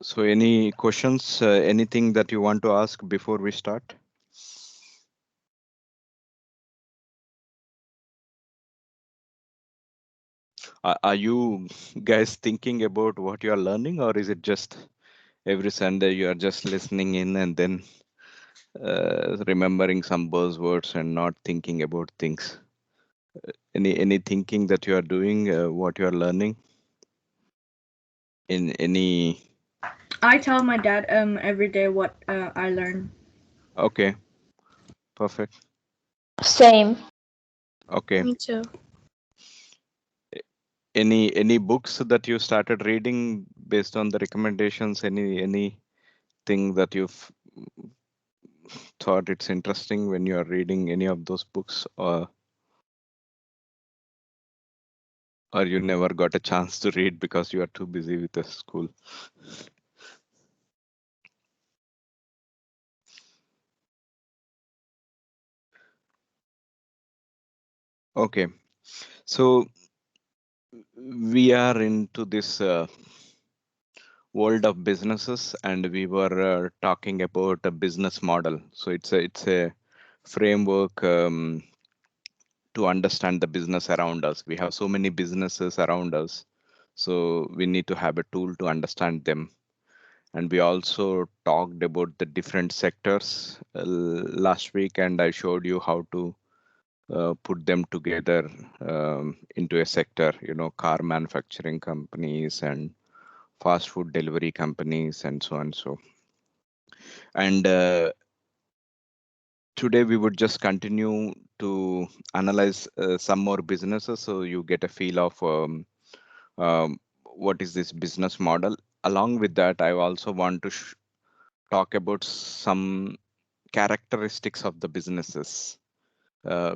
So any questions, anything that you want to ask before we start? Are you guys thinking about what you are learning, or is it just every Sunday you are just listening in and then remembering some buzzwords and not thinking about things? Any thinking that you are doing, what you are learning in any? I tell my dad every day what I learn. Okay, perfect. Same. Okay. Me too. Any books that you started reading based on the recommendations? Anything that you've thought it's interesting when you are reading any of those books, or you never got a chance to read because you are too busy with the school? Okay, so we are into this world of businesses, and we were talking about a business model. So it's a framework to understand the business around us. We have so many businesses around us, so we need to have a tool to understand them. And we also talked about the different sectors last week, and I showed you how to put them together into a sector, car manufacturing companies and fast food delivery companies and so on. And today we would just continue to analyze some more businesses, so you get a feel of what is this business model. Along with that, I also want to talk about some characteristics of the businesses,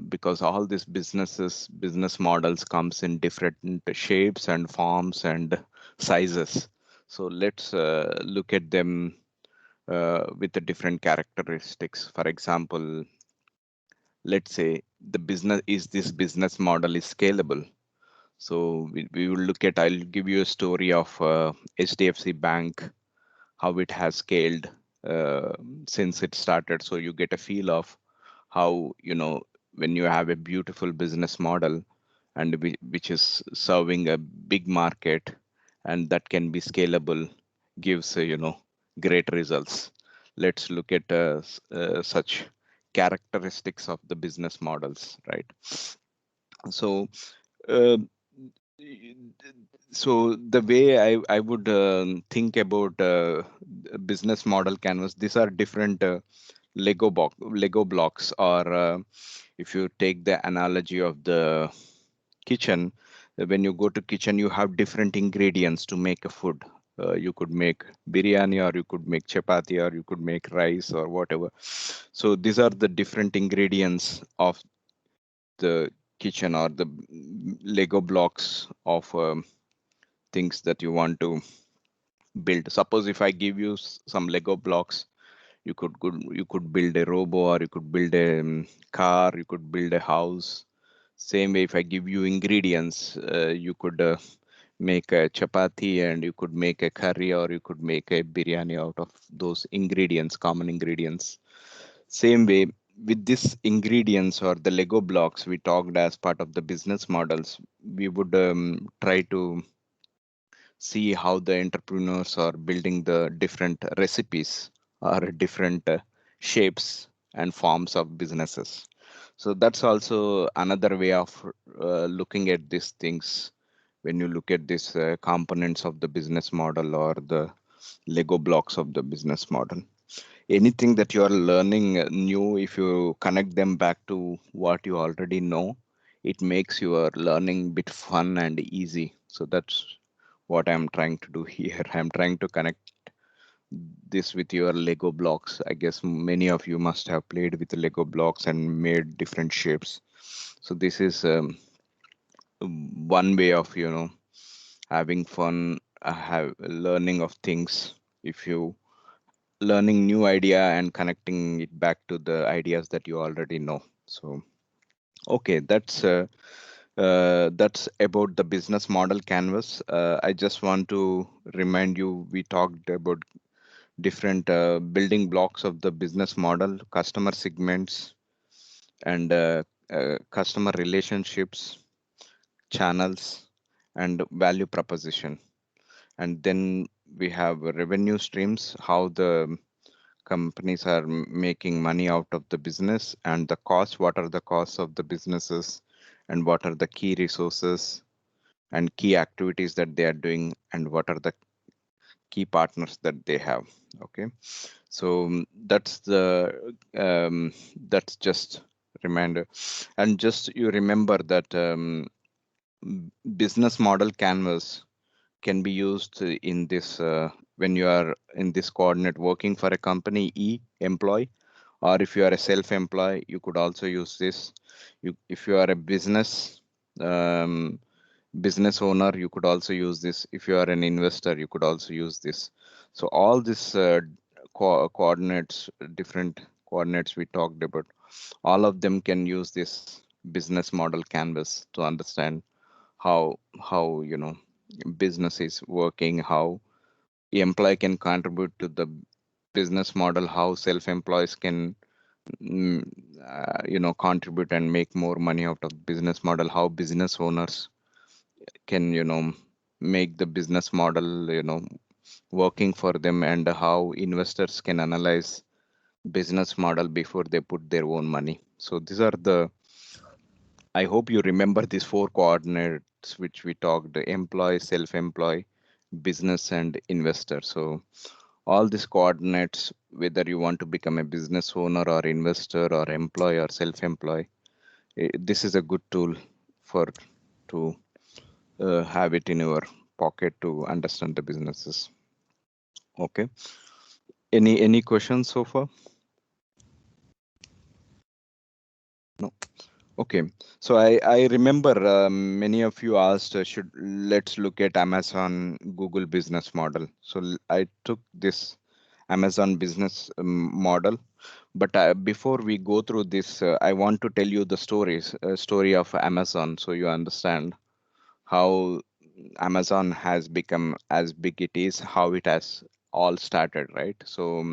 because all these business models comes in different shapes and forms and sizes. So let's look at them with the different characteristics. For example, let's say the business is this business model is scalable. So we will look at, I'll give you a story of HDFC Bank, how it has scaled uh, since it started. So you get a feel of how, when you have a beautiful business model and which is serving a big market and that can be scalable, gives, great results. Let's look at such characteristics of the business models, right? So, uh, so the way I would think about business model canvas, these are different Lego blocks, or if you take the analogy of the kitchen, when you go to kitchen, you have different ingredients to make a food. You could make biryani, or you could make chapati, or you could make rice, or whatever. So these are the different ingredients of the kitchen, or the Lego blocks of things that you want to build. Suppose if I give you some Lego blocks, you could build a robo, or you could build a car, you could build a house. Same way, if I give you ingredients, you could make a chapati, and you could make a curry, or you could make a biryani out of those ingredients, common ingredients. Same way, with these ingredients or the Lego blocks we talked as part of the business models, we would try to see how the entrepreneurs are building the different recipes or different shapes and forms of businesses. So that's also another way of looking at these things. When you look at these components of the business model, or the Lego blocks of the business model, anything that you are learning new, if you connect them back to what you already know, it makes your learning bit fun and easy. So that's what I'm trying to do here. I'm trying to connect this with your Lego blocks. I guess many of you must have played with Lego blocks and made different shapes. So this is one way of, having fun, have learning of things. If you learning new idea and connecting it back to the ideas that you already know. So okay, that's That's about the business model canvas. I just want to remind you, we talked about different building blocks of the business model, customer segments, and customer relationships, channels, and value proposition. And then we have revenue streams, how the companies are making money out of the business, and the costs, what are the costs of the businesses, and what are the key resources and key activities that they are doing, and what are the key partners that they have. Okay, so that's just reminder. And just you remember that business model canvas can be used in this when you are in this coordinate working for a company, employee, or if you are a self-employed, you could also use this. If you are a um, business owner, you could also use this. If you are an investor, you could also use this. So all this coordinates, different coordinates we talked about, all of them can use this business model canvas to understand how business is working, how the employee can contribute to the business model, how self-employees can mm, contribute and make more money out of business model, how business owners can make the business model working for them, and how investors can analyze business model before they put their own money. So these are the, I hope you remember these four coordinates which we talked: employee, self-employed, business, and investor. So all these coordinates, whether you want to become a business owner or investor or employee or self-employed, this is a good tool for to have it in your pocket to understand the businesses. Okay. Any questions so far? No. Okay. So I remember many of you asked, should let's look at Amazon Google business model. So I took this Amazon business model. But before we go through this, I want to tell you the story of Amazon, so you understand how Amazon has become as big it is, how it has all started, right? So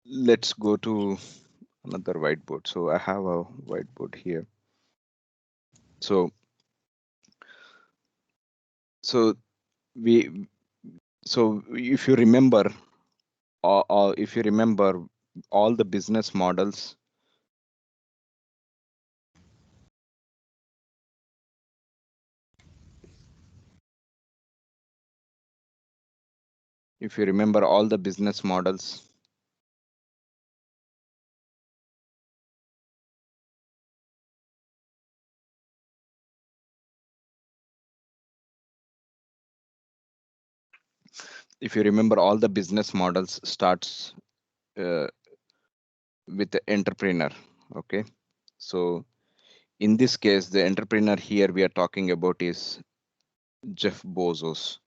let's go to another whiteboard. So I have a whiteboard here. So so we so if you remember, or if you remember all the business models, if you remember all the business models, if you remember all the business models starts uh, with the entrepreneur. Okay, so in this case, the entrepreneur here we are talking about is Jeff Bezos.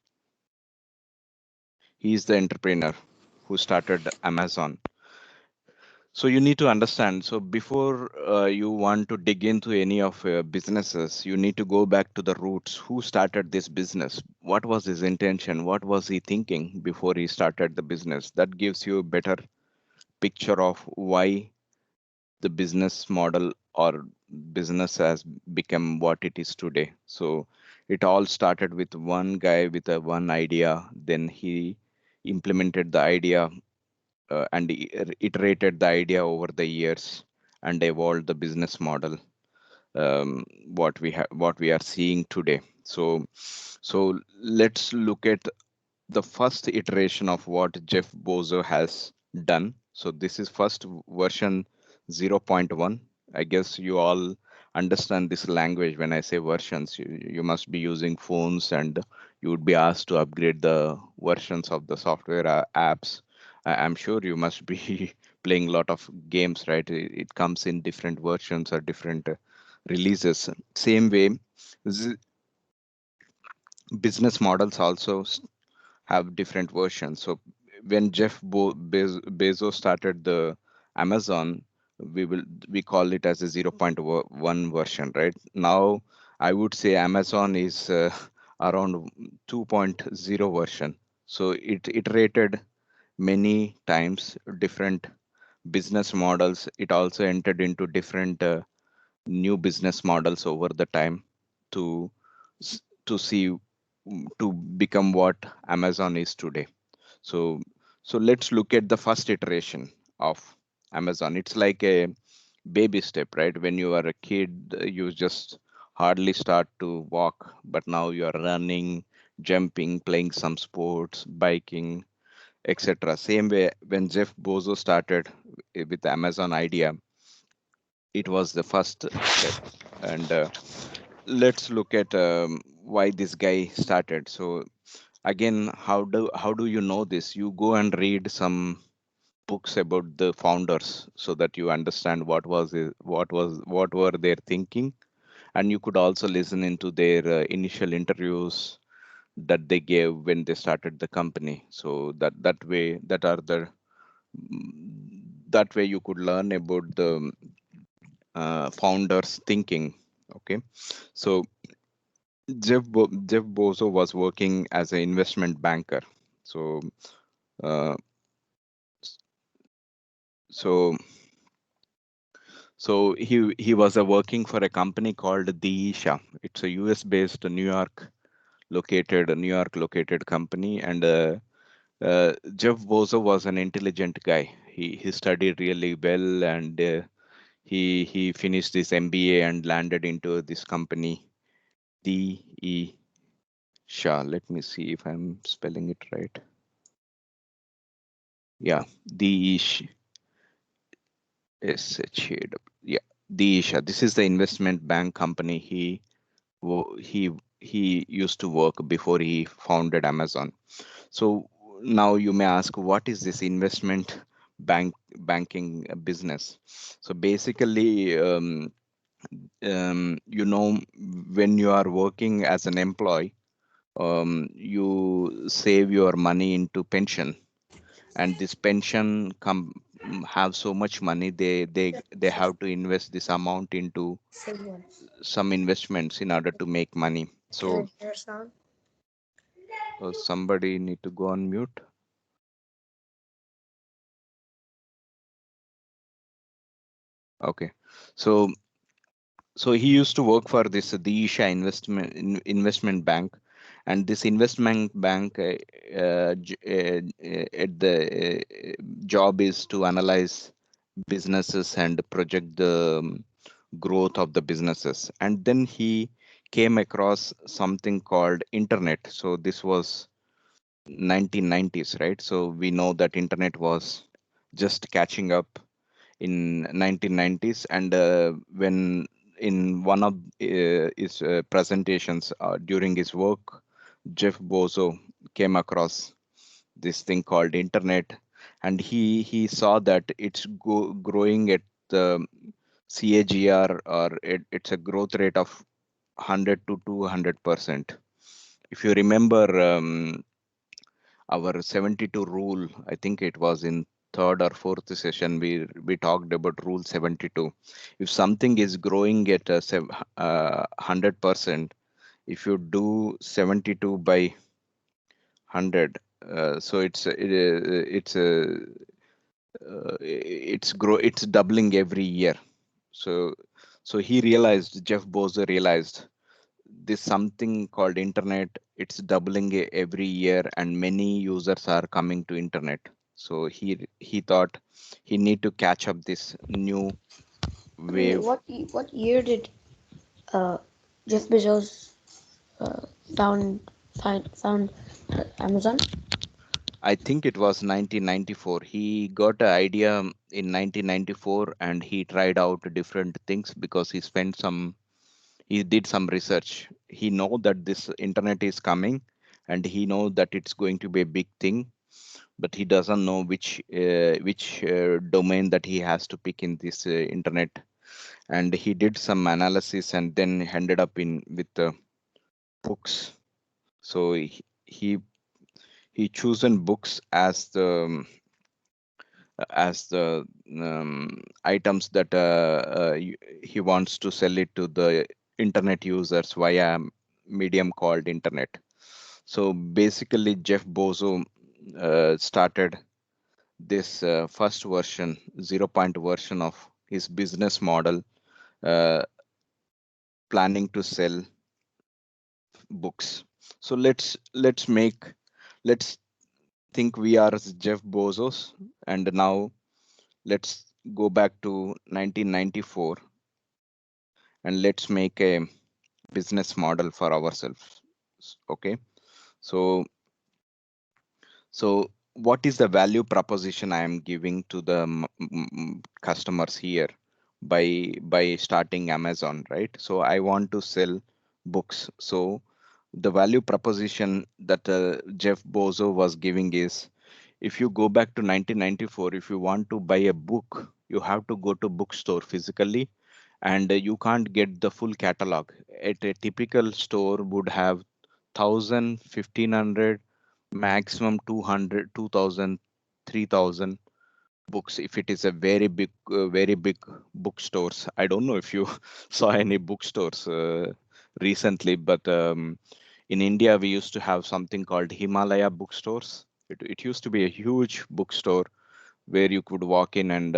He is the entrepreneur who started Amazon. So you need to understand. So before you want to dig into any of businesses, you need to go back to the roots. Who started this business? What was his intention? What was he thinking before he started the business? That gives you a better picture of why the business model or business has become what it is today. So it all started with one guy with a one idea. Then he implemented the idea and iterated the idea over the years and evolved the business model, what we are seeing today. So let's look at the first iteration of what Jeff Bezos has done. So this is first version 0.1. I guess you all understand this language. When I say versions, you must be using phones, and you would be asked to upgrade the versions of the software apps. I'm sure you must be playing a lot of games, right? It comes in different versions or different releases. Same way, z- business models also have different versions. So when Bezos started the Amazon, we call it as a 0.1 version, right? Now I would say Amazon is around 2.0 version. So it iterated many times, different business models. It also entered into different new business models over the time to to see to become what Amazon is today. So let's look at the first iteration of Amazon. It's like a baby step, right? When you are a kid, you just hardly start to walk, but now you are running, jumping, playing some sports, biking, etc. Same way when Jeff Bezos started with the Amazon idea, it was the first step. And let's look at why this guy started. So again, how do you know this? You go and read some books about the founders so that you understand what were their thinking, and you could also listen into their initial interviews that they gave when they started the company. So that way you could learn about the founders thinking. Okay, so Jeff Bezos was working as an investment banker. So uh, so he was working for a company called Deesha. It's a US based New York located company. And Jeff Bezos was an intelligent guy. He studied really well, and he finished his MBA and landed into this company, Deesha. Let me see if I'm spelling it right. Yeah, Deesha. SHAW. Yeah, Deesha. This is the investment bank company wo- he he used to work before he founded Amazon. So now you may ask, what is this investment banking business? So basically, when you are working as an employee, you save your money into pension, and this pension have so much money, they have to invest this amount into some investments in order to make money. So somebody need to go on mute. Okay. So he used to work for this Deesha investment bank, and this investment bank at the job is to analyze businesses and project the growth of the businesses. And then he came across something called internet. So this was 1990s, right? So we know that internet was just catching up in 1990s. And when in one of his presentations during his work, Jeff Bezos came across this thing called internet, and he saw that it's growing at the CAGR, or it's a growth rate of 100 to 200%. If you remember, our 72 rule, I think it was in third or fourth session, we talked about rule 72. If something is growing at 100%, if you do 72 by 100, so it's doubling every year. So he realized, Jeff Bezos realized, this something called internet, it's doubling every year, and many users are coming to internet. So he thought he need to catch up this new Okay, wave. what year did uh, Jeff Bezos uh, found found Amazon? I think it was 1994. He got an idea in 1994, and he tried out different things because he did some research. He know that this internet is coming, and he know that it's going to be a big thing, but he doesn't know which domain that he has to pick in this internet. And he did some analysis, and then ended up in with books. So he he chosen books as the items that he wants to sell it to the internet users via medium called internet. So basically, Jeff Bezos started this first version, 0 point version of his business model, uh, planning to sell books. So let's think we are Jeff Bezos, and now let's go back to 1994 and let's make a business model for ourselves. Okay, so so what is the value proposition I am giving to the customers here by starting Amazon, right? So I want to sell books. So the value proposition that Jeff Bezos was giving is, if you go back to 1994, if you want to buy a book, you have to go to bookstore physically, and you can't get the full catalog. At a typical store would have 1000, 1500, maximum 200, 2000, 3000 books if it is a very big bookstores. I don't know if you saw any bookstores recently, but in India we used to have something called Himalaya bookstores. It used to be a huge bookstore where you could walk in and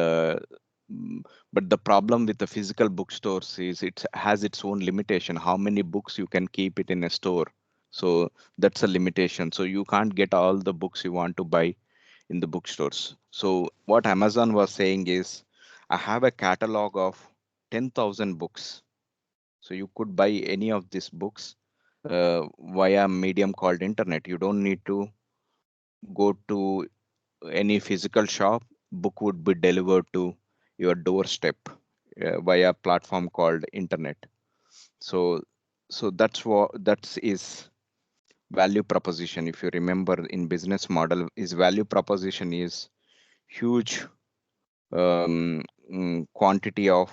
but the problem with the physical bookstores is it has its own limitation, how many books you can keep it in a store. So that's a limitation, so you can't get all the books you want to buy in the bookstores. So what Amazon was saying is, I have a catalog of 10,000 books. So you could buy any of these books via medium called internet. You don't need to go to any physical shop. Book would be delivered to your doorstep via platform called internet. So that's what that is value proposition. If you remember, in business model, is value proposition is huge quantity of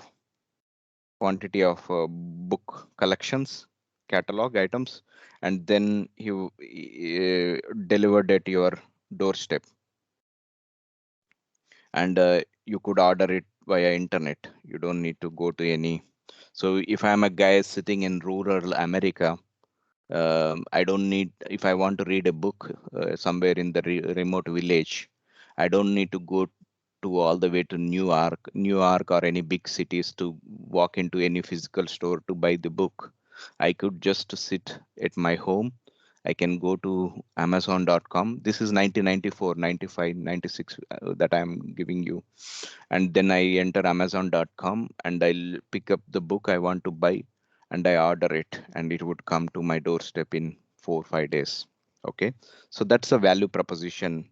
book collections, catalog items, and then you delivered at your doorstep, and you could order it via internet. You don't need to go to any. So if I'm a guy sitting in rural America, I don't need, if I want to read a book somewhere in the remote village, I don't need to go to all the way to New York or any big cities to walk into any physical store to buy the book. I could just sit at my home. I can go to Amazon.com. This is 1994, 95, 96 that I'm giving you. And then I enter Amazon.com and I'll pick up the book I want to buy and I order it, and it would come to my doorstep in 4 or 5 days. Okay, so that's a value proposition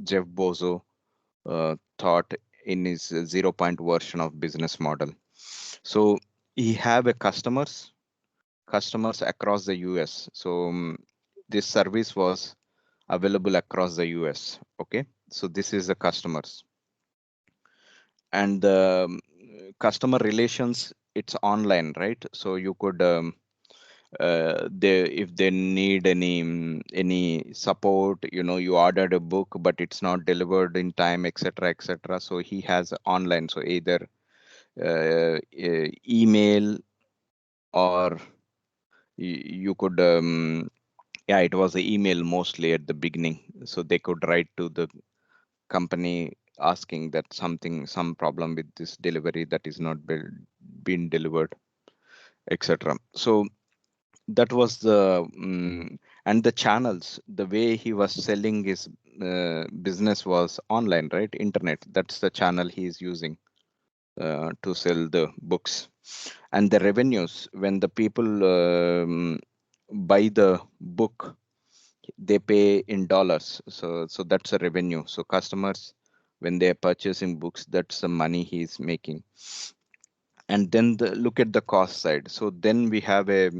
Jeff Bezos thought in his 0 point version of business model. So he have a customers across the US. So this service was available across the US. Okay, so this is the customers, and the customer relations, it's online, right? So you could they, if they need any support, you ordered a book but it's not delivered in time, etc., etc. So he has online, so either email, or you could yeah, it was the email mostly at the beginning. So they could write to the company asking that some problem with this delivery that is not been delivered, etc. So that was the and the channels, the way he was selling his business was online, right? Internet, that's the channel he is using to sell the books. And the revenues, when the people buy the book, they pay in dollars. So that's a revenue. So customers, when they're purchasing books, that's the money he's making. And then look at the cost side. So then we have a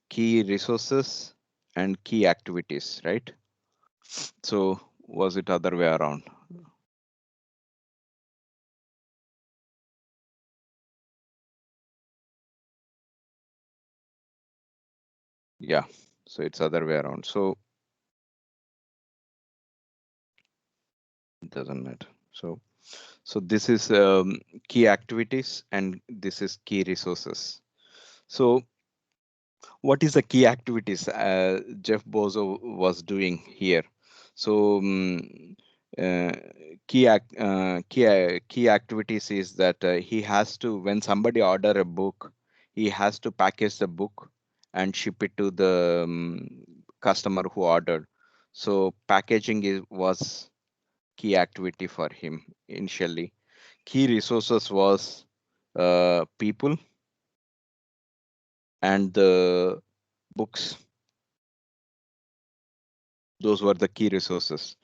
key resources and key activities, right? So was it other way around? Yeah, so it's other way around. So it doesn't matter. So So this is key activities and this is key resources. So what is the key activities Jeff Bezos was doing here? So uh, key activities is that he has to, when somebody order a book, he has to package the book and ship it to the customer who ordered. So packaging was key activity for him initially. Key resources was people and the books. Those were the key resources.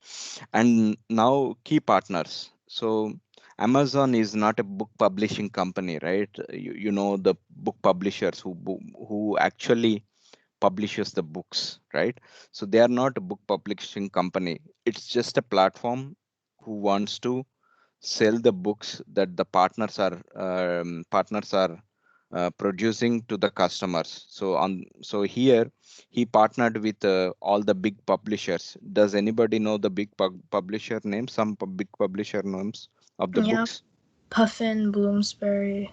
And now key partners. So Amazon is not a book publishing company, right? You know the book publishers who actually publishes the books, right? So they are not a book publishing company. It's just a platform who wants to sell the books that the partners are producing to the customers. So here he partnered with all the big publishers. Does anybody know the big publisher names? Some big publisher names of the Yeah. books? Puffin, Bloomsbury.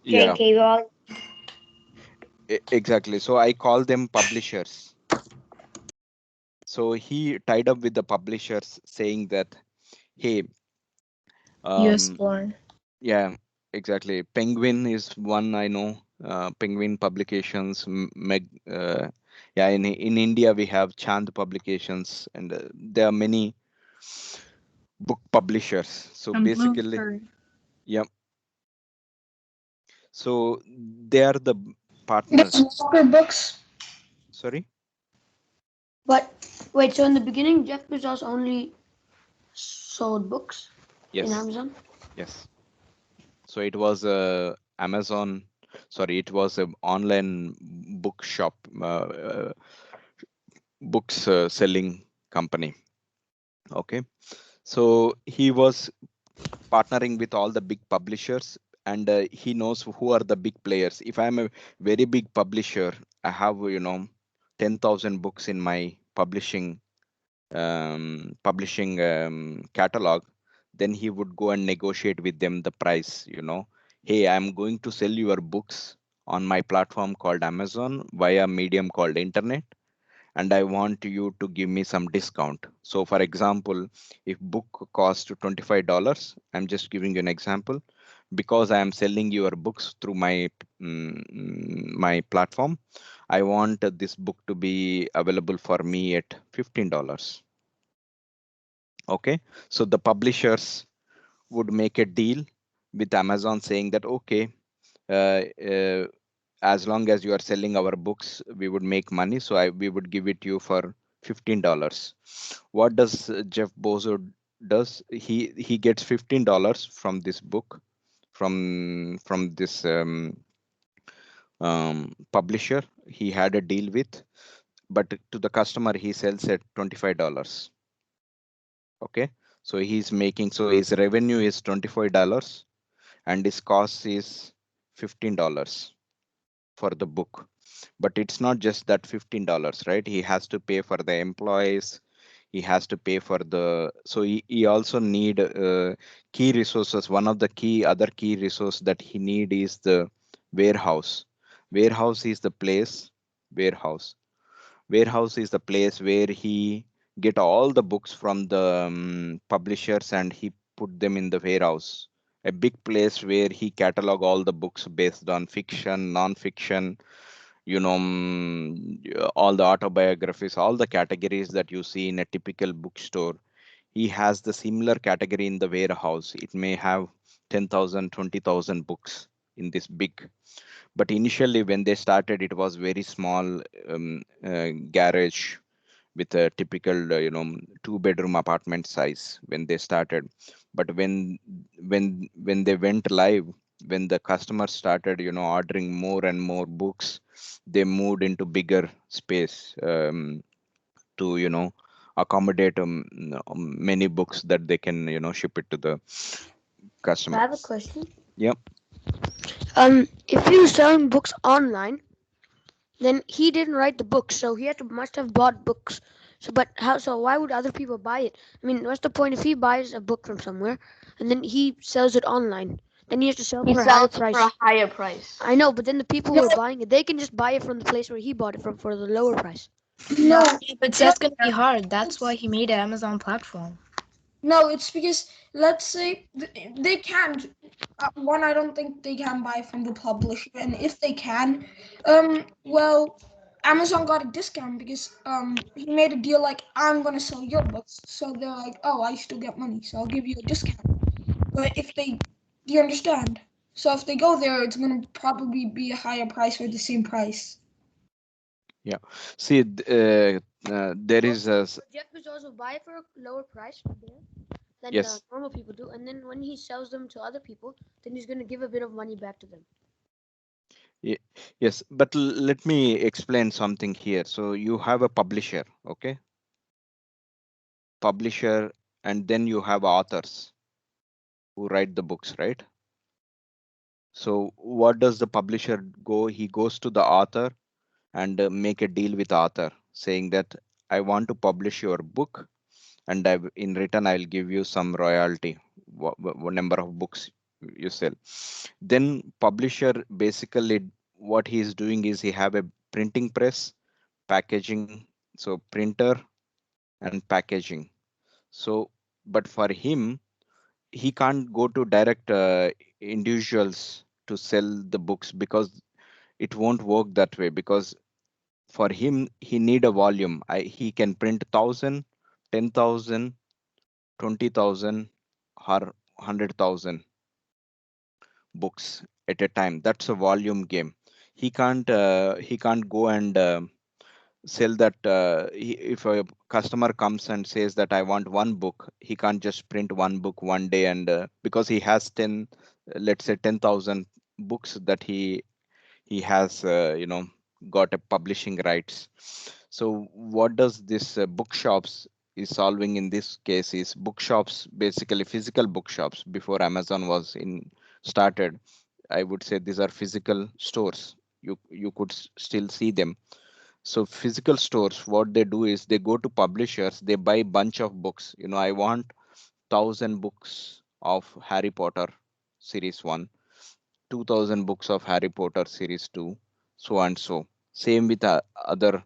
Yeah, J.K. Rowling. exactly. So I call them publishers. So he tied up with the publishers saying that, hey, um, Usborne. yeah, exactly. Penguin is one I know. Penguin Publications, yeah. In India we have Chand Publications, and there are many book publishers. So And basically, Bloomsbury. yeah. So they are the It's partners. Walker Books. Sorry. But wait, so in the beginning, Jeff Bezos only sold books in Yes. Amazon? Yes. So it was Amazon. Sorry, it was an online bookshop, books selling company. Okay. So he was partnering with all the big publishers, and he knows who are the big players. If I'm a very big publisher, I have 10,000 books in my publishing catalog, then he would go and negotiate with them the price. Hey, I'm going to sell your books on my platform called Amazon via medium called internet, and I want you to give me some discount. So for example, if book costs $25, I'm just giving you an example, because I am selling your books through my platform, I want this book to be available for me at $15. Okay, so the publishers would make a deal with Amazon saying that, okay, uh, uh, as long as you are selling our books, we would make money. So we would give it to you for $15. What does Jeff Bezos does? He gets $15 from this book, from this publisher he had a deal with, but to the customer he sells at $25. Okay, so his revenue is $25 and his cost is $15 for the book. But it's not just that $15, right? He has to pay for the employees, he has to pay for the, so he also need key resources. One of the other key resource that he need is the warehouse. warehouse is the place warehouse Warehouse is the place where he get all the books from the publishers and he put them in the warehouse. A big place where he catalog all the books based on fiction, non-fiction, all the autobiographies, all the categories that you see in a typical bookstore. He has the similar category in the warehouse. It may have 10,000, 20,000 books in this big. But initially when they started, it was very small garage with a typical 2-bedroom apartment size when they started. But when they went live, when the customers started ordering more and more books, they moved into bigger space to accommodate many books that they can ship it to the I have a customers. question. Yep. If he was selling books online, then he didn't write the books, so he must have bought books So, but how? So, why would other people buy it? I mean, what's the point if he buys a book from somewhere and then he sells it online? Then he has to sell He for a higher sells it for price. a higher price. I know, but then the people No. who are buying it, they can just buy it from the place where he bought it from for the lower price. No, Yeah, but that's gonna be hard. That's why he made an Amazon platform. no, it's because let's say they can't. One, I don't think they can buy from the publisher, and if they can, well, Amazon got a discount because he made a deal like I'm gonna sell your books, so they're like, oh, I still get money, so I'll give you a discount. But if they, do you understand? So if they go there, it's gonna probably be a higher price or the same price. See, there is a Jeff Bezos will buy it for a lower price from there than yes. normal people do, and then when he sells them to other people, then he's going to give a bit of money back to them. Yes, but let me explain something here. So you have a publisher, okay? Publisher, and then you have authors who write the books, right? So what does the publisher go? He goes to the author and make a deal with author saying that I want to publish your book, and in return I'll give you some royalty, what number of books you sell. Then publisher basically what he is doing is he have a printing press, packaging, so printer and packaging. So but for him, he can't go to direct individuals to sell the books because it won't work that way, because for him he need a volume. He can print 1,000, 10,000, 20,000 or 100,000 books at a time. That's a volume game. He can't go and sell that. If a customer comes and says that I want one book, he can't just print one book one day, and because he has 10, let's say 10,000 books that he has got a publishing rights. So what does this bookshops is solving in this case is bookshops, basically physical bookshops. Before Amazon was in started, I would say these are physical stores. You could still see them. So physical stores, what they do is they go to publishers, they buy bunch of books. I want 1,000 books of Harry Potter series 1, 2,000 books of Harry Potter series 2, so and so. Same with other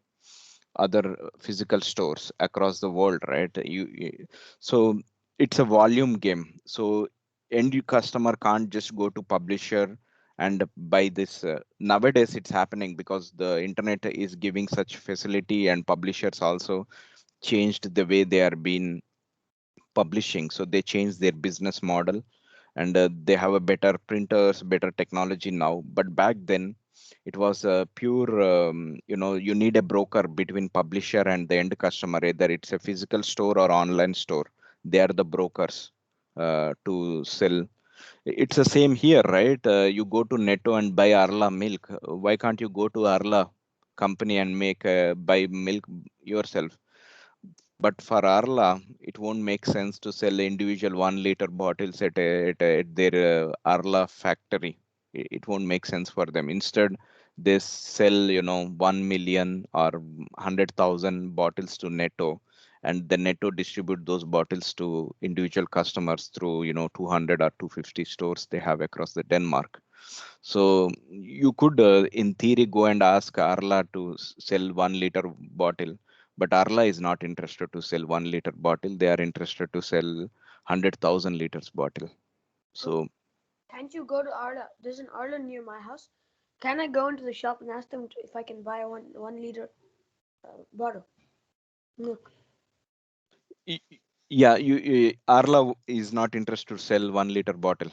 physical stores across the world, right? So it's a volume game. So end customer can't just go to publisher and buy this. Nowadays it's happening because the internet is giving such facility, and publishers also changed the way they are being publishing. So they changed their business model, and they have a better printers, better technology now. But back then it was pure, you need a broker between publisher and the end customer, either it's a physical store or online store. They are the brokers to sell. It's the same here, right? You go to Netto and buy Arla milk. Why can't you go to Arla company and make buy milk yourself? But for Arla, it won't make sense to sell individual 1 liter bottles at their Arla factory. It won't make sense for them. Instead, they sell, 1 million or 100,000 bottles to Netto, and the Netto distribute those bottles to individual customers through, 200 or 250 stores they have across the Denmark. So you could, in theory, go and ask Arla to sell 1 liter bottle, but Arla is not interested to sell 1 liter bottle. They are interested to sell 100,000 liters bottle. So Can't you go to Arla? There's an Arla near my house. Can I go into the shop and ask them if I can buy a 1 liter bottle milk? yeah, Arla is not interested to sell 1 liter bottle.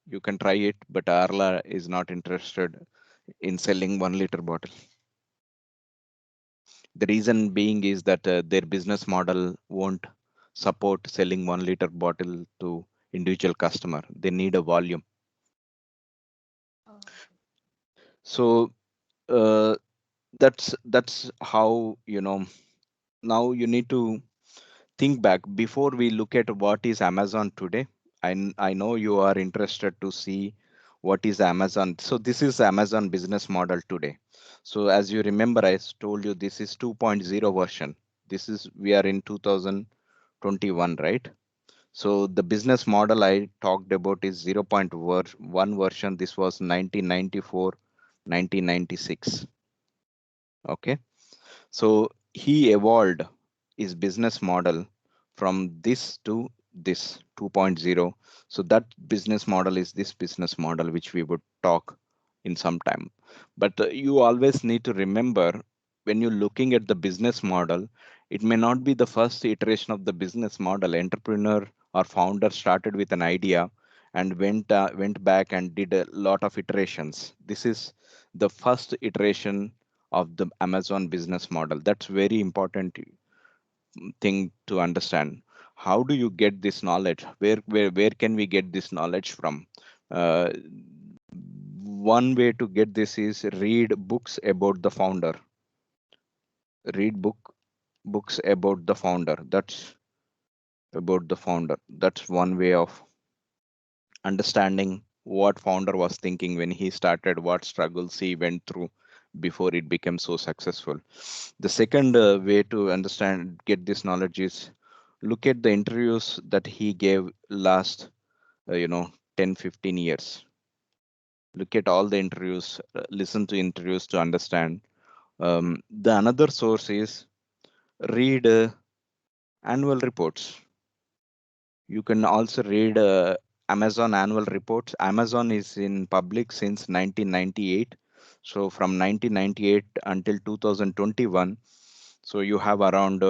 You can try it, but Arla is not interested in selling 1 liter bottle. The reason being is that their business model won't support selling 1 liter bottle to individual customer. They need a volume. Oh. So that's how, now you need to think back before we look at what is Amazon today. I know you are interested to see what is Amazon. So this is Amazon business model today. So as you remember, I told you this is 2.0 version. We are in 2021, right? So the business model I talked about is 0.1 version. This was 1994, 1996. Okay. So he evolved his business model from this to this 2.0. So that business model is this business model, which we would talk in some time. But you always need to remember when you're looking at the business model, it may not be the first iteration of the business model. Entrepreneur or founder started with an idea and went back and did a lot of iterations. This is the first iteration of the Amazon business model. That's very important thing to understand. How do you get this knowledge? Where can we get this knowledge from? Uh, One way to get this is read books about the founder. Read books about the founder. That's about the founder. That's one way of understanding what founder was thinking when he started, what struggles he went through before it became so successful. The second way to understand, get this knowledge is look at the interviews that he gave last, 10, 15 years. Look at all the interviews, listen to interviews to understand. The another source is read annual reports. You can also read Amazon annual reports. Amazon is in public since 1998. So from 1998 until 2021, so you have around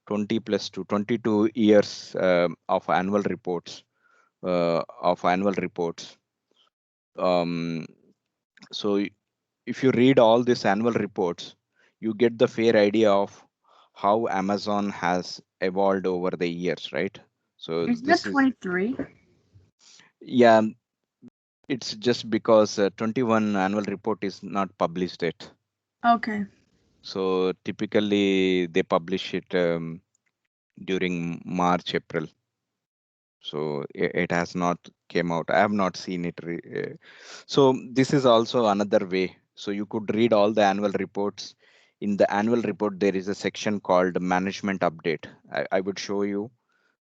20 plus to 22 years of annual reports. Um, so if you read all these annual reports, you get the fair idea of how Amazon has evolved over the years, right? So Is that this is 23? yeah, it's just because 21 annual report is not published yet. Okay. So typically they publish it during March, April. So it has not came out. I have not seen it. So this is also another way. So you could read all the annual reports. In the annual report, there is a section called management update. I would show you.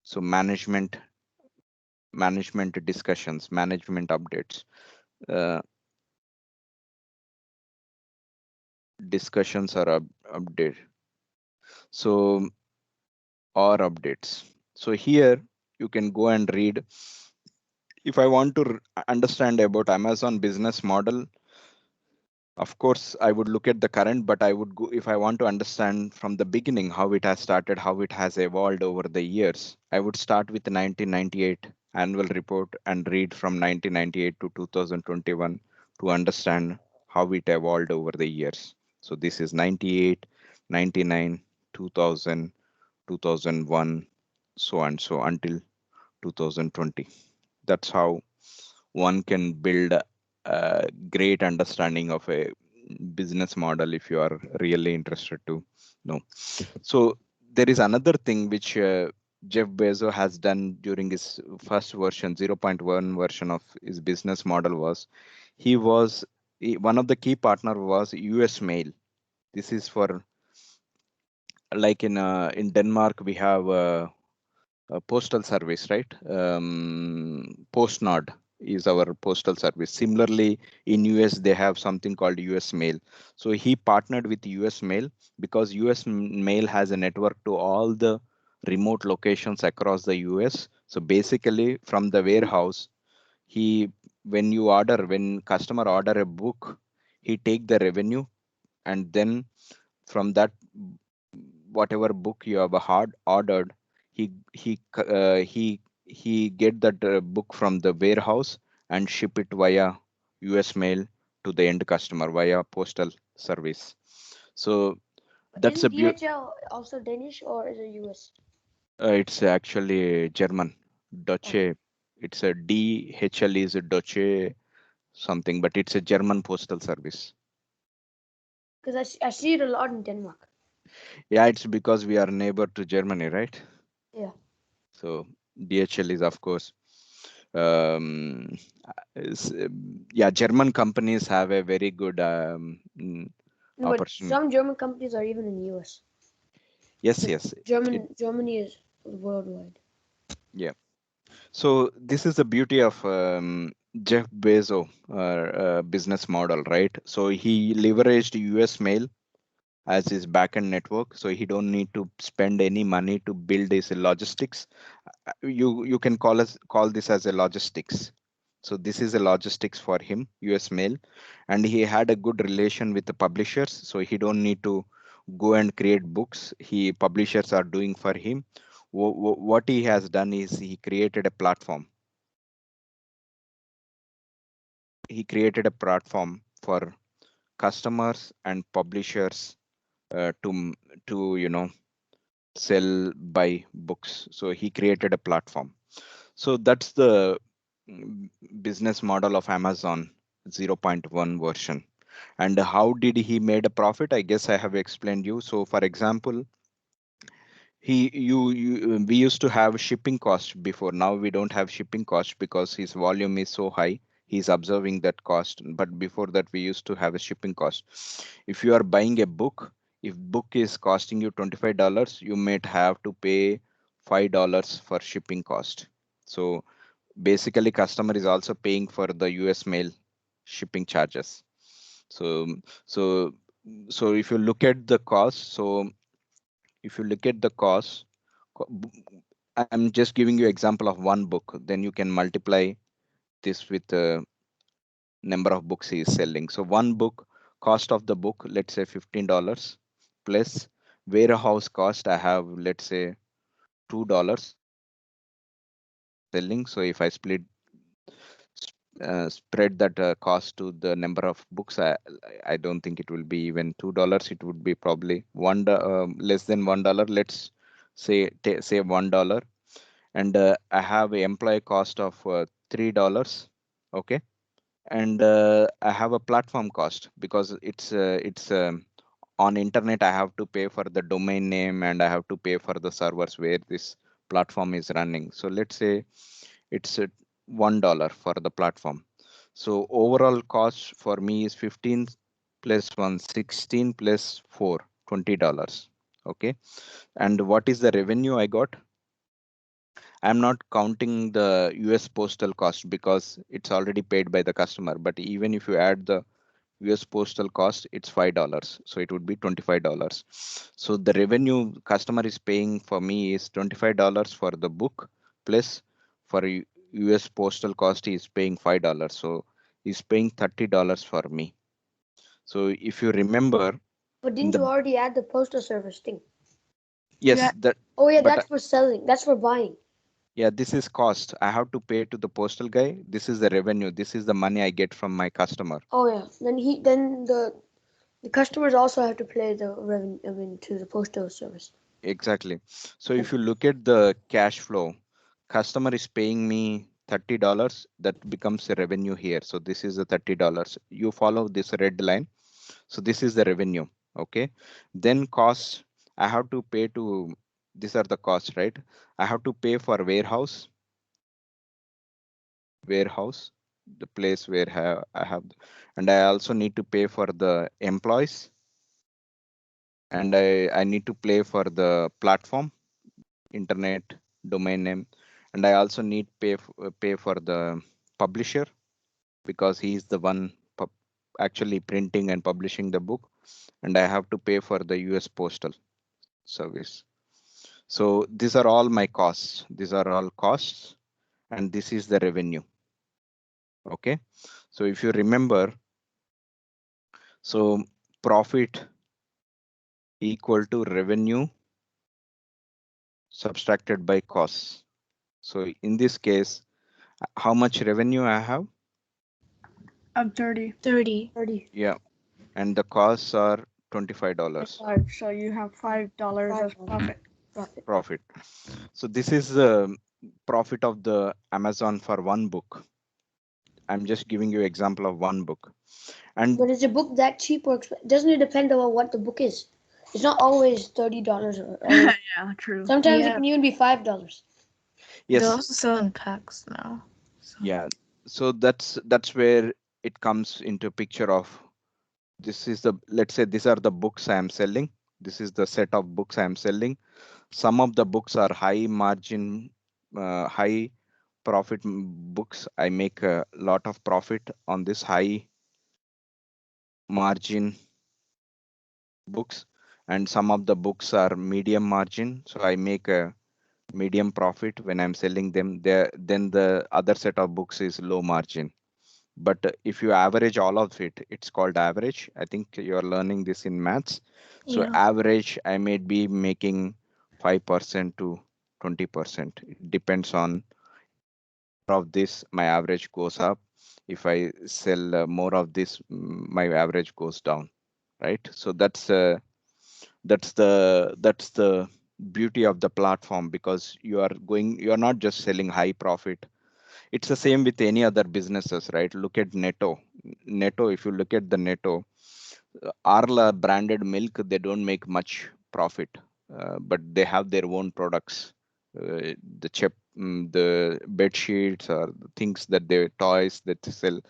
So management discussions, management updates. Uh, Discussions are update. So or updates. So here you can go and read. If I want to understand about Amazon business model, of course I would look at the current, but I would go if I want to understand from the beginning how it has started, how it has evolved over the years. I would start with the 1998 annual report and read from 1998 to 2021 to understand how it evolved over the years. So this is 98, 99, 2000, 2001, so and so until 2020. That's how one can build a great understanding of a business model if you are really interested to know. So there is another thing which Jeff Bezos has done during his first version, 0.1 version of his business model was one of the key partner was US Mail. This is for like in Denmark we have postal service, right? PostNord is our postal service. Similarly, in US, they have something called US Mail. So he partnered with US Mail because US Mail has a network to all the remote locations across the US. So basically, from the warehouse, he when customer order a book, he take the revenue, and then from that whatever book you have hard ordered, he get that book from the warehouse and ship it via US mail to the end customer via postal service. So that's a Isn't DHL also Danish or is it US? it's actually German, Okay. Deutsche. It's a DHL is a Deutsche something, but it's a German postal service. Because I see it a lot in Denmark. Yeah, it's because we are neighbor to Germany, right? Yeah. So DHL is of course yeah, German companies have a very good No, but opportunity. some German companies are even in the US. Yes, yes. Germany is worldwide. Yeah. So this is the beauty of Jeff Bezos business model, right? So he leveraged US Mail as his backend network, so he don't need to spend any money to build his logistics. You can call this as a logistics. So this is a logistics for him, US Mail, and he had a good relation with the publishers, so he don't need to go and create books. He publishers are doing for him. What he has done is he created a platform. He created a platform for customers and publishers to sell buy books. So he created a platform. So that's the mm, business model of Amazon 0.1 version. And how did he made a profit? I guess I have explained you. So for example, we used to have shipping cost before. Now we don't have shipping cost because his volume is so high. He's observing that cost. But before that, we used to have a shipping cost. If you are buying a book, if book is costing you $25, you might have to pay $5 for shipping cost. So basically customer is also paying for the US mail shipping charges. So so so if you look at the cost, so if you look at the cost, I'm just giving you example of one book, then you can multiply this with the number of books he is selling. So one book, cost of the book, let's say $15 plus warehouse cost, I have, let's say $2 selling. So if I spread that cost to the number of books, I don't think it will be even $2. It would be probably less than $1. Let's say $1, and I have an employee cost of $3. Okay, and I have a platform cost because it's on internet. I have to pay for the domain name and I have to pay for the servers where this platform is running. So let's say it's $1 for the platform. So overall cost for me is 15 plus 1, 16 plus 4, $20. Okay, and what is the revenue I got? I'm not counting the US postal cost because it's already paid by the customer. But even if you add the US postal cost, it's $5. So it would be $25. So the revenue customer is paying for me is $25 for the book, plus for US postal cost, he is paying $5. So he's paying $30 for me. So if you remember, But didn't you already add the postal service thing? yes, Yeah. that. Oh yeah, But that's for selling. That's for buying. yeah, this is cost. I have to pay to the postal guy. This is the revenue. This is the money I get from my customer. Oh yeah. Then the customers also have to pay the revenue, I mean, to the postal service. Exactly. So if you look at the cash flow, customer is paying me $30. That becomes a revenue here. So this is the $30. You follow this red line. So this is the revenue. Okay. Then costs, I have to pay to, these are the costs, right? I have to pay for warehouse, the place where I have, and I also need to pay for the employees, and I need to pay for the platform, internet, domain name, and I also need pay for the publisher because he is the one actually printing and publishing the book, and I have to pay for the US postal service. So these are all my costs. These are all costs, and this is the revenue. Okay, so if you remember, so profit equal to revenue subtracted by costs. So in this case, how much revenue I have? 30. 30. 30. Yeah, and the costs are $25. 5. So you have $5 as profit. Profit. So this is the profit of the Amazon for one book. I'm just giving you example of one book. And But is a book that cheap or doesn't it depend on what the book is? It's not always $30 or Yeah, true. sometimes it Yeah. can even be $5. yes, They also sell in packs now. So. yeah. So that's where it comes into picture of, this is the, let's say these are the books I am selling. This is the set of books I am selling. Some of the books are high margin, high profit books. I make a lot of profit on this high margin books, and some of the books are medium margin, so I make a medium profit when I'm selling them. There, then the other set of books is low margin. But if you average all of it, it's called average. I think you're learning this in maths. So Yeah. average, I may be making 5% to 20%. It depends on of this, my average goes up. If I sell more of this, my average goes down, right? So that's the beauty of the platform, because you're not just selling high profit. It's the same with any other businesses, right? Look at Netto. If you look at the Netto, Arla branded milk, they don't make much profit, but they have their own products. The bed sheets or the things that they toys that they sell,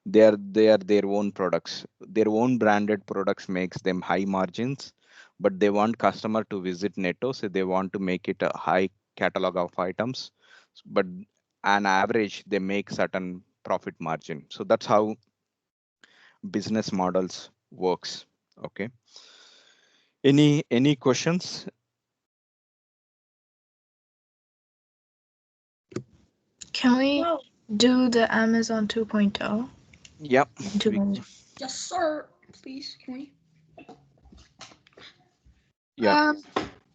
they are their own products. Their own branded products makes them high margins, but they want customer to visit Netto, so they want to make it a high catalog of items. But on average, they make certain profit margin. So that's how business models works. Okay, any questions? Can we No. do the Amazon 2.0? Yep. Yes, sir. Please, can we? Yeah.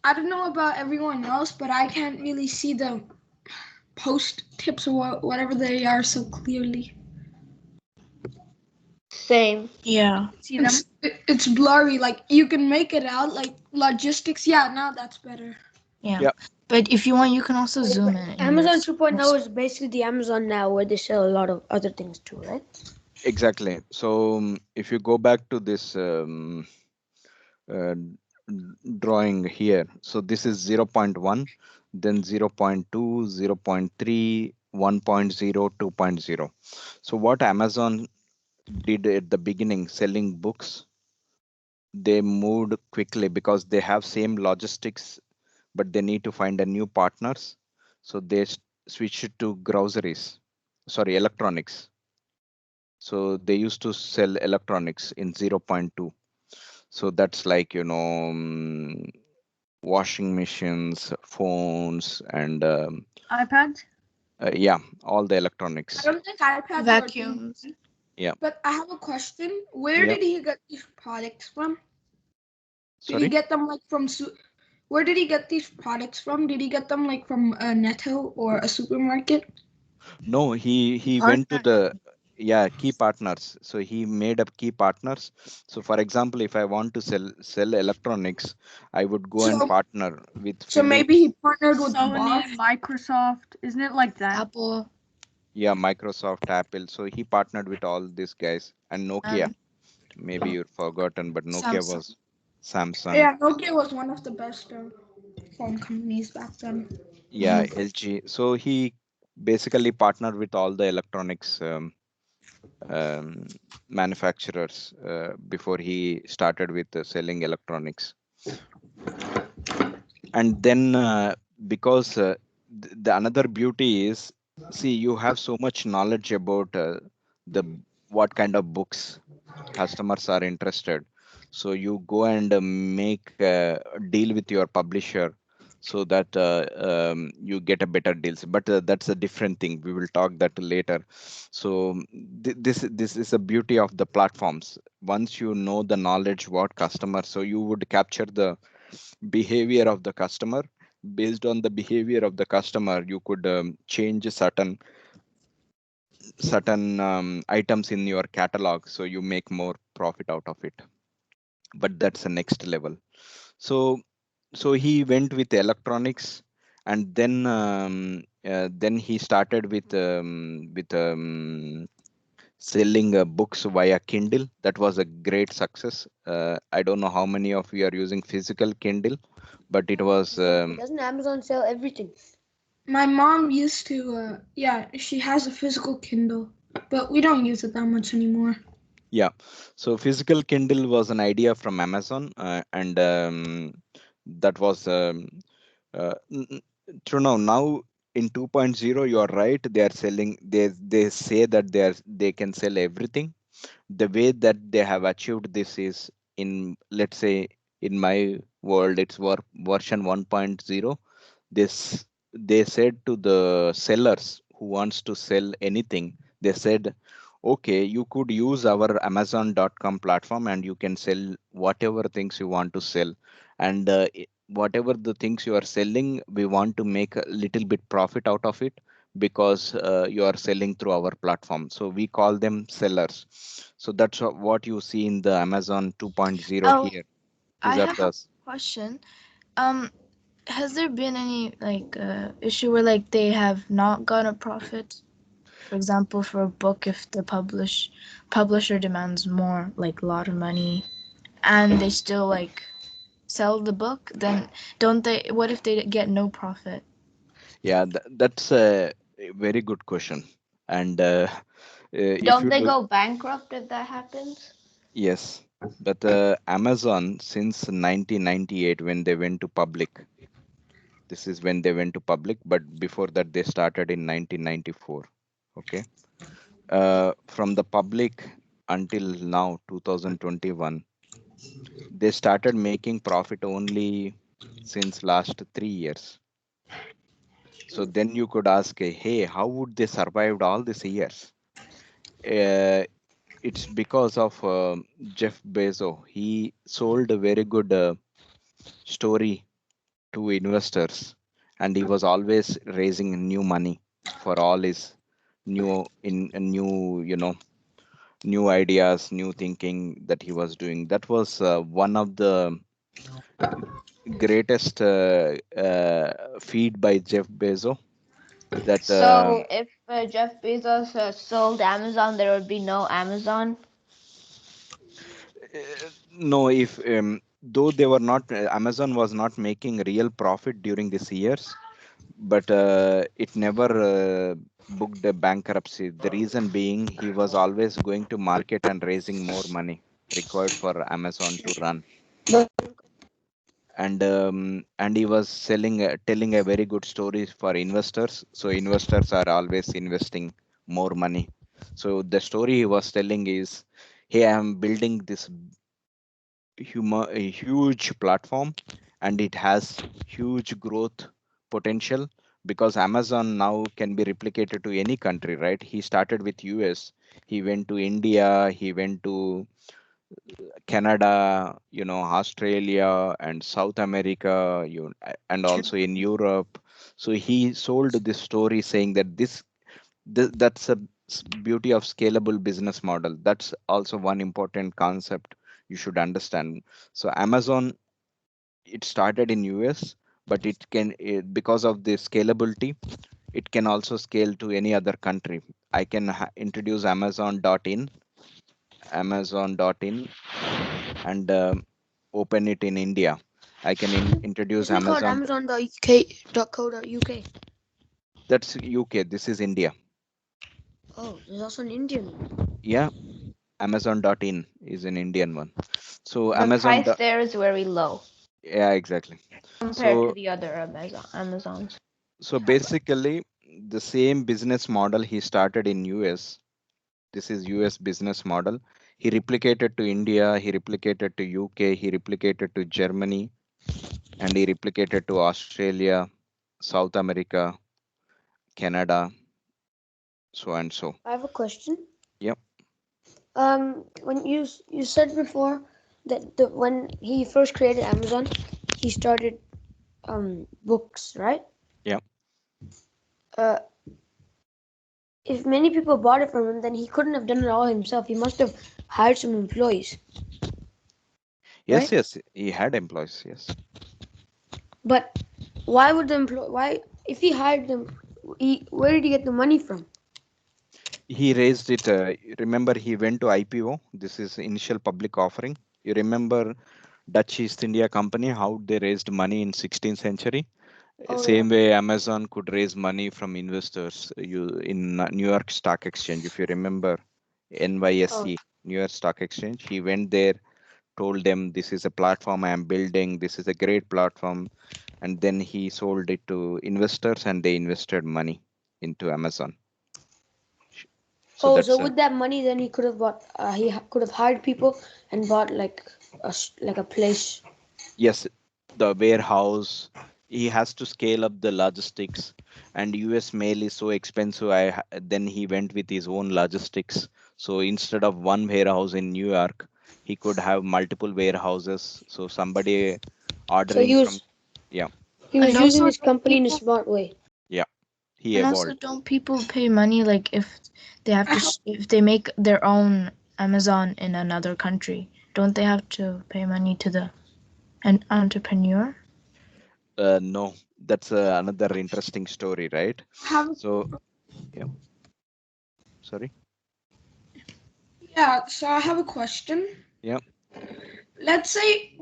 I don't know about everyone else, but I can't really see the post tips or whatever they are so clearly. Same. Yeah. See them? It's blurry. Like you can make it out, like logistics. Yeah, now that's better. Yeah. Yeah. But if you want, you can also zoom in. and Amazon there's 2.0 is basically the Amazon now, where they sell a lot of other things too, right? Exactly. So if you go back to this uh, drawing here, so this is 0.1, then 0.2, 0.3, 1.0, 2.0. So what Amazon did at the beginning, selling books, they moved quickly because they have same logistics, but they need to find a new partners. So they switched it to electronics. So they used to sell electronics in 0.2. So that's like, washing machines, phones, and iPads? yeah, all the I electronics. don't think iPads vacuums. Yeah. But I have a question. Where Yeah. did he get these products from? Did he Sorry. get them like from where did he get these products from? Did he get them like from a Netto or a supermarket? No, he went to the key partners. So he made up key partners. So for example, if I want to sell electronics, I would go and So- partner with So maybe Philips. he partnered with Sony, Bosch. Microsoft. Isn't it like that? Apple. Yeah, Microsoft, Apple. So he partnered with all these guys, and Nokia. And Maybe you've forgotten, but Nokia Samsung. was Samsung. Yeah, Nokia was one of the best phone companies back then. Yeah, LG. So he basically partnered with all the electronics manufacturers before he started with selling electronics. And then because the another beauty is, see, you have so much knowledge about the what kind of books customers are interested. So you go and make a deal with your publisher so that you get a better deals. But that's a different thing. We will talk that later. So this is the beauty of the platforms. Once you know the knowledge what customer, so you would capture the behavior of the customer. Based on the behavior of the customer, you could change certain items in your catalog, so you make more profit out of it. But that's the next level. So he went with electronics, and then he started with selling books via Kindle. That was a great success. I don't know how many of you are using physical Kindle, but it was Doesn't Amazon sell everything? My mom used to, she has a physical Kindle, but we don't use it that much anymore. Yeah. So physical Kindle was an idea from Amazon, and that was true. Now in 2.0, you are right. They are selling. They say that they can sell everything. The way that they have achieved this is in, let's say, in my world, it's version 1.0. This they said to the sellers who wants to sell anything, they said, okay, you could use our amazon.com platform and you can sell whatever things you want to sell, and whatever the things you are selling, we want to make a little bit profit out of it, because you are selling through our platform, so we call them sellers. So that's what you see in the Amazon 2.0 Oh, here. I These are have a the question. Um, has there been any issue where like they have not got a profit? For example, for a book, if the publisher demands more, like a lot of money, and they still like sell the book, then don't they? What if they get no profit? Yeah, that's a very good question. And if Don't you they look, go bankrupt if that happens? yes, but Amazon since 1998 when they went to public, this is when they went to public, but before that they started in 1994. Okay, from the public until now 2021, they started making profit only since last 3 years. So then you could ask, hey, how would they survived all these years? Uh, it's because of Jeff Bezos. He sold a very good story to investors, and he was always raising new money for all his new new ideas, new thinking that he was doing. That was one of the greatest feed by Jeff Bezos. That So if Jeff Bezos sold Amazon, there would be no Amazon. no, if though they were not, Amazon was not making real profit during these years, but it never booked a bankruptcy. The reason being he was always going to market and raising more money required for Amazon to run, and he was selling telling a very good story for investors. So investors are always investing more money. So the story he was telling is, hey, I am building this a huge platform, and it has huge growth potential, because Amazon now can be replicated to any country, right? He started with US, he went to India, he went to Canada, Australia and South America, and also in Europe. So he sold this story saying that that's a beauty of scalable business model. That's also one important concept you should understand. So Amazon, it started in US, but because of the scalability, it can also scale to any other country. I can introduce amazon.in, and open it in India. I can introduce Isn't it called Amazon. Amazon.uk.co.uk? That's UK. This is India. Oh, there's also an Indian one. Yeah, amazon.in is an Indian one. So The price there is very low yeah, exactly. compared to So the other Amazons. basically the same business model he started in US. This is US business model. He replicated to India, he replicated to UK, he replicated to Germany, and he replicated to Australia, South America, Canada, so and so. I have a question. Yep. When you said before that when he first created Amazon, he started books, right? Yep. Uh, if many people bought it from him, then he couldn't have done it all himself. He must have hired some employees, Yes, right? yes, he had employees. Yes. But why would the employ? Why if he hired them? Where did he get the money from? He raised it. Remember, he went to IPO. This is initial public offering. You remember Dutch East India Company, how they raised money in 16th century? Oh yeah. Same way Amazon could raise money from investors, you in New York Stock Exchange, if you remember, Oh NYSE. New York Stock Exchange. He went there, told them this is a platform I am building. This is a great platform, and then he sold it to investors, and they invested money into Amazon. So Oh, that's so with that money, then he could have bought. Could have hired people and bought like a place. yes, the warehouse. He has to scale up the logistics, and US mail is so expensive. Then he went with his own logistics. So instead of one warehouse in New York, he could have multiple warehouses. So somebody So ordering from, yeah, he was And using also, his company in a people, smart way. yeah, he and also, evolved. don't people pay money like if they have to if they make their own Amazon in another country? Don't they have to pay money to an entrepreneur? No, that's another interesting story, right? Have So, yeah, sorry. Yeah, so I have a question. Yeah. Let's say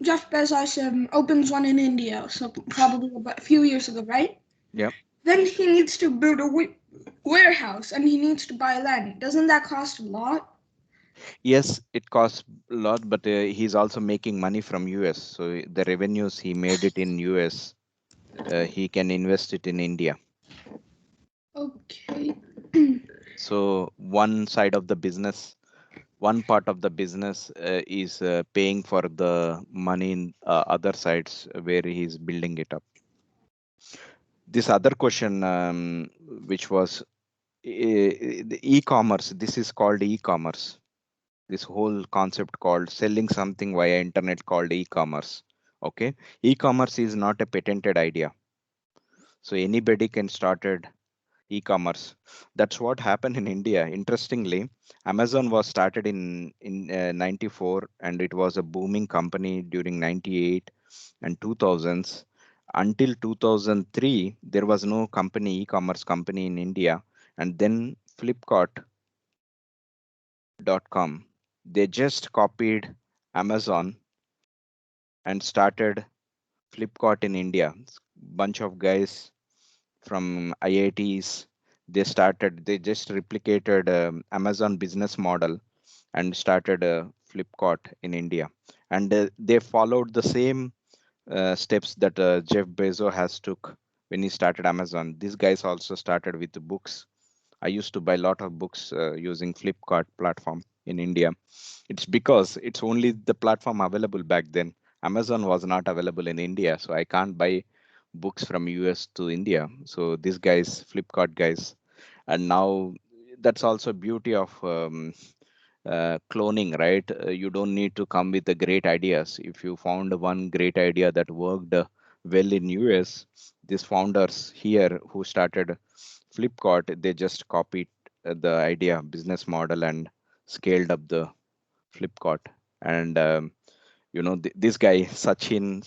Jeff Bezos opens one in India, so probably about a few years ago, right? Yeah. Then he needs to build a warehouse and he needs to buy land. Doesn't that cost a lot? Yes, it costs a lot, but he's also making money from US. So the revenues he made it in US, he can invest it in India. Okay. So one side of the business, one part of the business is paying for the money in other sides where he's building it up. This other question, which was the e-commerce. This is called e-commerce. This whole concept called selling something via internet called e-commerce. Okay, e-commerce is not a patented idea, so anybody can started e-commerce. That's what happened in India. Interestingly, Amazon was started in 94, and it was a booming company during 98 and 2000s. Until 2003 there was no company, e-commerce company in India. And then Flipkart.com, they just copied Amazon and started Flipkart in India. Bunch of guys from IITs, they just replicated Amazon business model and started Flipkart in India. And they followed the same steps that Jeff Bezos has took when he started Amazon. These guys also started with the books. I used to buy a lot of books using Flipkart platform in India. It's because it's only the platform available back then. Amazon was not available in India, so I can't buy books from US to India. So these guys, Flipkart guys, and now that's also beauty of cloning, right? You don't need to come with the great ideas. If you found one great idea that worked well in US, these founders here who started Flipkart, they just copied the idea, business model, and scaled up the Flipkart. And this guy Sachin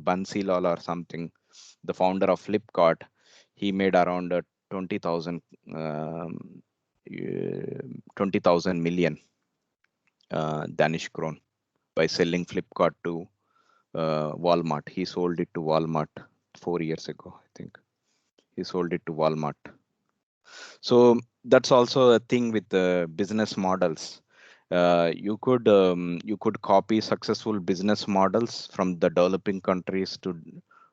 Bansilal or something, the founder of Flipkart, he made around 20,000 um, 20,000 million Danish krone by selling Flipkart to Walmart. He sold it to Walmart 4 years ago, I think. He sold it to Walmart. So that's also a thing with the business models. You could copy successful business models from the developing countries to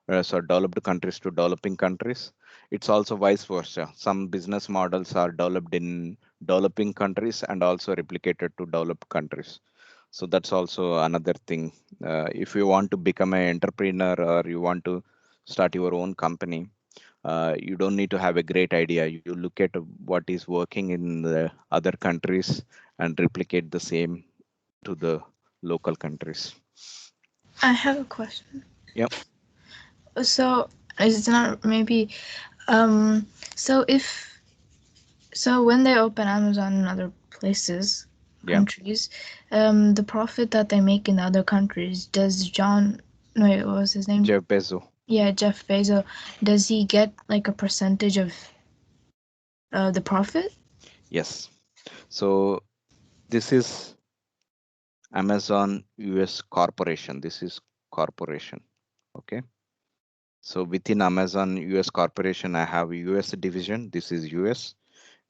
developed countries to developing countries. It's also vice versa. Some business models are developed in developing countries and also replicated to developed countries. So that's also another thing. If you want to become an entrepreneur or you want to start your own company, you don't need to have a great idea. You look at what is working in the other countries and replicate the same to the local countries. I have a question. Yep. So it's not maybe um so if so when they open Amazon in other places, Yeah. countries, the profit that they make in the other countries, does what was his name? Jeff Bezos. Yeah, Jeff Bezos, does he get like a percentage of the profit? Yes. So this is Amazon US corporation. This is corporation. Okay. So within Amazon US corporation, I have US division. This is US.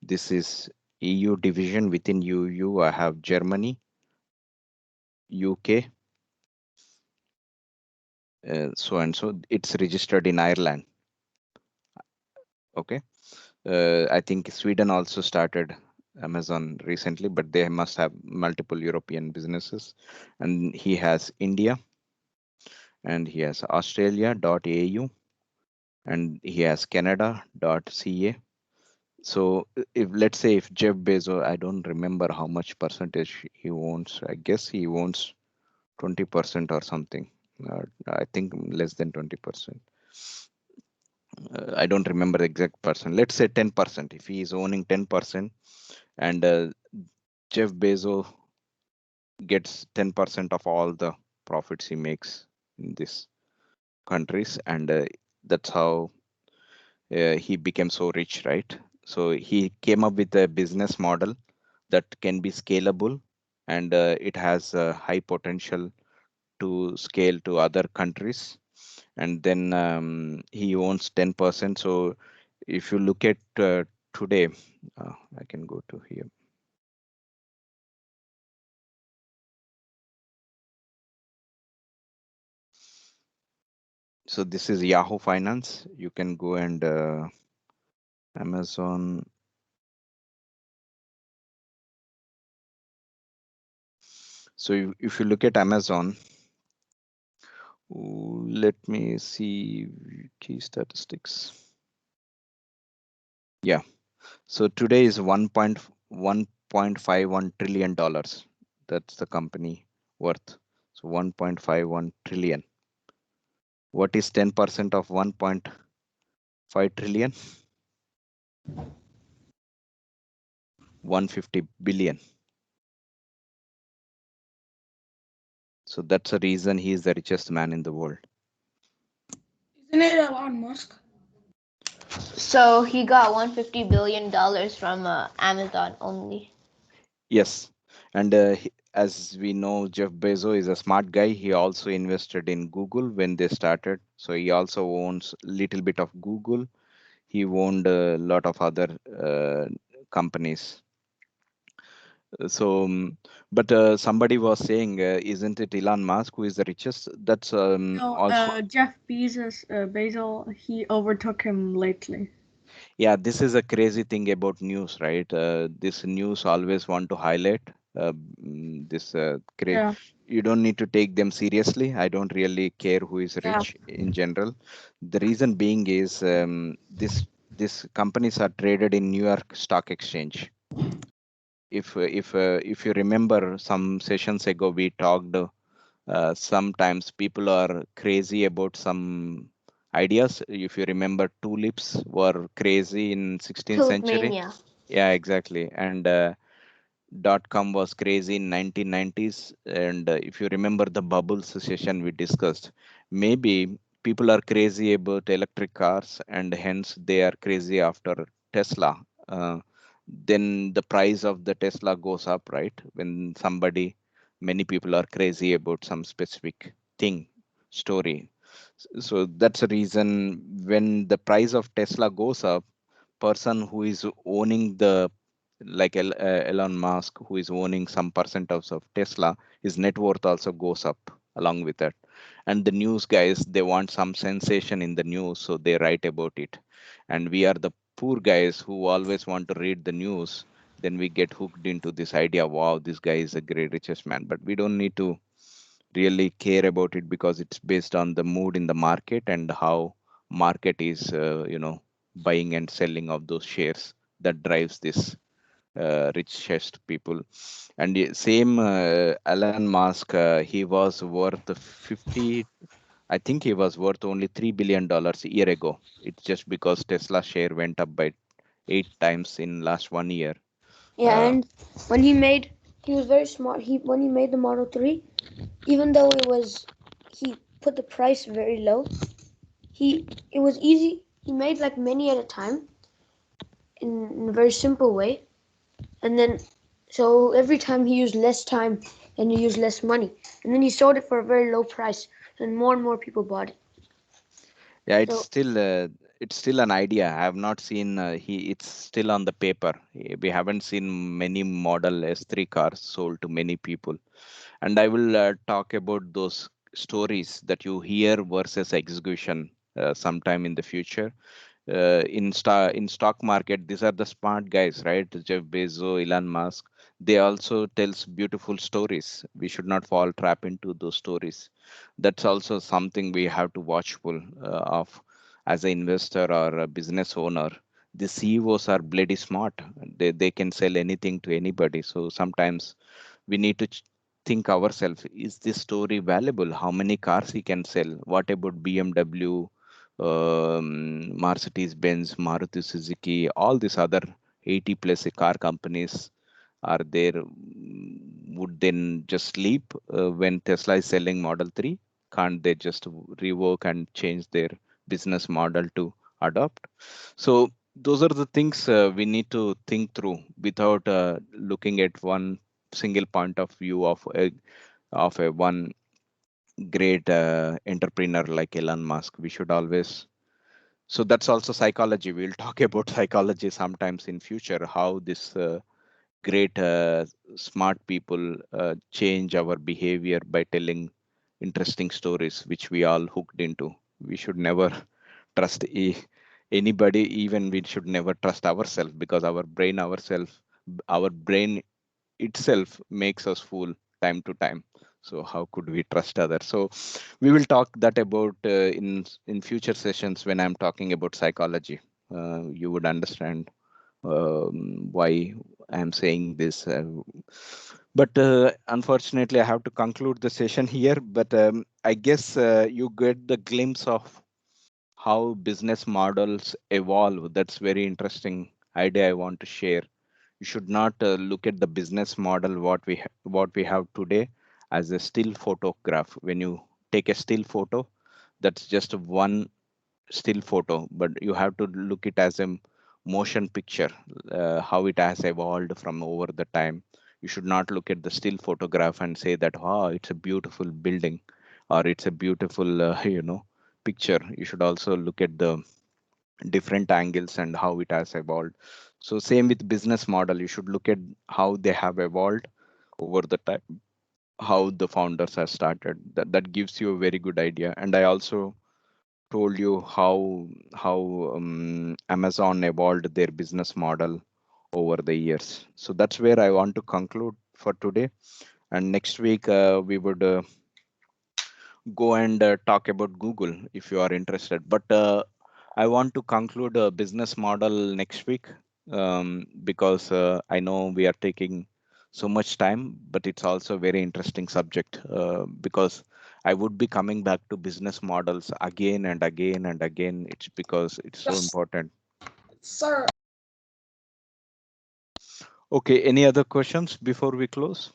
This is EU division. Within EU, I have Germany, UK, so and so. It's registered in Ireland. Okay. I think Sweden also started Amazon recently, but they must have multiple European businesses. And he has India, and he has Australia.au, and he has Canada.ca. So if let's say if Jeff Bezos, I don't remember how much percentage he owns. I guess he owns 20% or something. I think less than 20%. I don't remember the exact percent. Let's say 10%. If he is owning 10%, and Jeff Bezos gets 10% of all the profits he makes in these countries, and that's how he became so rich, right? So he came up with a business model that can be scalable, and it has a high potential to scale to other countries. And then he owns 10%. So if you look at today, I can go to here. So this is Yahoo Finance. You can go and Amazon. So if you look at Amazon, let me see key statistics. Yeah. So today is $1.51 trillion. That's the company worth. So 1.51 trillion. What is 10% of 1.5 trillion? 150 billion. So that's the reason he is the richest man in the world. Isn't it Elon Musk? So he got $150 billion from Amazon only. Yes. And as we know, Jeff Bezos is a smart guy. He also invested in Google when they started. So he also owns a little bit of Google. He owned a lot of other companies. So, but somebody was saying, isn't it Elon Musk who is the richest? That's No, also. Jeff Bezos, he overtook him lately. Yeah, this is a crazy thing about news, right? This news always want to highlight this. Yeah. You don't need to take them seriously. I don't really care who is Yeah. rich in general. The reason being is this companies are traded in New York Stock Exchange. If you remember some sessions ago, we talked. Sometimes people are crazy about some ideas. If you remember, tulips were crazy in 16th century. Tulipmania. Yeah, exactly. And .com was crazy in 1990s. And if you remember the bubbles session we discussed, maybe people are crazy about electric cars, and hence they are crazy after Tesla. Then the price of the Tesla goes up, right? When many people are crazy about some specific thing, story. So that's the reason when the price of Tesla goes up, person who is owning like Elon Musk, who is owning some percent of Tesla, his net worth also goes up along with that. And the news guys, they want some sensation in the news, so they write about it. And we are the poor guys who always want to read the news. Then we get hooked into this idea, wow, this guy is a great richest man. But we don't need to really care about it because it's based on the mood in the market and how market is, buying and selling of those shares that drives this richest people. And same Elon Musk, he was worth 50. I think he was worth only $3 billion a year ago. It's just because Tesla share went up by 8 times in last 1 year. Yeah, Uh, and he was very smart. When he made the Model 3, even though he put the price very low, it was easy. He made like many at a time in a very simple way. And then, so every time he used less time and he used less money. And then he sold it for a very low price, and more people bought it. yeah, it's So still it's still an idea. I have not seen it's still on the paper. We haven't seen many model S3 cars sold to many people. And I will talk about those stories that you hear versus execution sometime in the future. In stock market, these are the smart guys, right? Jeff Bezos, Elon Musk. They also tells beautiful stories. We should not fall trap into those stories. That's also something we have to watchful of as an investor or a business owner. The CEOs are bloody smart. They can sell anything to anybody. So sometimes we need to think ourselves, is this story valuable? How many cars he can sell? What about BMW, Mercedes Benz, Maruti Suzuki, all these other 80 plus car companies are there? Would then just sleep when Tesla is selling Model 3? Can't they just rework and change their business model to adopt? So those are the things we need to think through without looking at one single point of view of a one great entrepreneur like Elon Musk. We should always, so that's also psychology. We'll talk about psychology sometimes in future, how this great smart people change our behavior by telling interesting stories which we all hooked into. We should never trust anybody. Even we should never trust ourselves, because our brain itself makes us fool time to time. So how could we trust others? So we will talk that about in future sessions. When I'm talking about psychology, you would understand why I'm saying this. But unfortunately, I have to conclude the session here. But I guess you get the glimpse of how business models evolve. That's very interesting idea I want to share. You should not look at the business model what we have today as a still photograph. When you take a still photo, that's just one still photo, but you have to look it as a motion picture, how it has evolved from over the time. You should not look at the still photograph and say that, wow, it's a beautiful building, or it's a beautiful picture. You should also look at the different angles and how it has evolved. So same with business model, you should look at how they have evolved over the time, how the founders have started. That gives you a very good idea. And I also told you how Amazon evolved their business model over the years. So that's where I want to conclude for today. And next week we would go and talk about Google if you are interested. But I want to conclude a business model next week, because I know we are taking so much time, but it's also a very interesting subject, because I would be coming back to business models again and again and again. It's because it's so Yes, important. sir. Okay, any other questions before we close?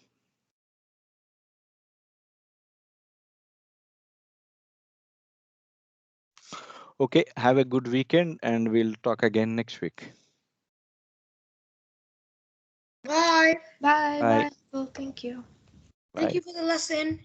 Okay, have a good weekend and we'll talk again next week. Bye. Bye. Bye. Bye. Well, thank you. Thank Bye. you for the lesson.